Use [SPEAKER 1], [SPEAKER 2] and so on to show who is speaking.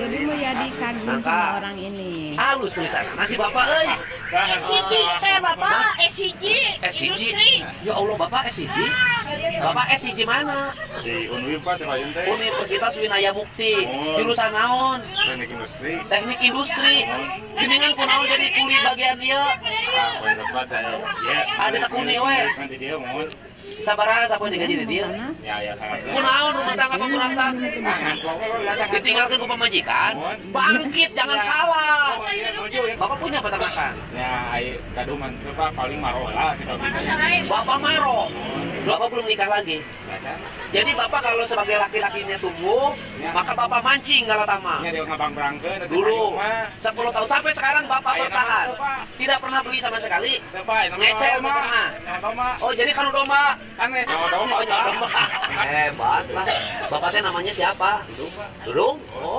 [SPEAKER 1] Jadi mau jadi kagum sama orang ini.
[SPEAKER 2] Halus tulisan. Nasi bapak euy.
[SPEAKER 3] SCG teh bapak, SCG industri.
[SPEAKER 2] Ya Allah bapak SCG. Bapak SCG mana?
[SPEAKER 4] Di Unwil Pak, Tepayun teh.
[SPEAKER 2] Universitas Winaya Mukti. Jurusan naon?
[SPEAKER 4] Teknik industri.
[SPEAKER 2] Teknik industri. Geuningan kunaon jadi kuli bagian ieu?
[SPEAKER 4] Ah, poin tepat ya.
[SPEAKER 2] Ada tak kuni we.
[SPEAKER 4] Nanti dia mohon.
[SPEAKER 2] Sabaraha sapoe digaji di dieu?
[SPEAKER 4] Ya sangat.
[SPEAKER 2] Kunaon rumah tangga pemuratan? Ditinggalkan ku pemajikan? Bangkit, jangan kalah. Bapak punya peternakan?
[SPEAKER 4] Ya, kaduman itu Pak paling marola kita.
[SPEAKER 2] Bapak maro. Bapak belum nikah lagi. Jadi bapak kalau sebagai laki-lakinya tumbuh, maka bapak mancing galatama.
[SPEAKER 4] Ya dia ngabang berangkeun
[SPEAKER 2] Dulu 10 tahun sampai sekarang bapak bertahan. Tidak pernah beli sama sekali. Ngecel nggak pernah. Oh jadi kalau domba?
[SPEAKER 4] Kan nyawa domba.
[SPEAKER 2] Oh nyawa domba. Hebat lah. Bapaknya namanya siapa? Dudung. Oh.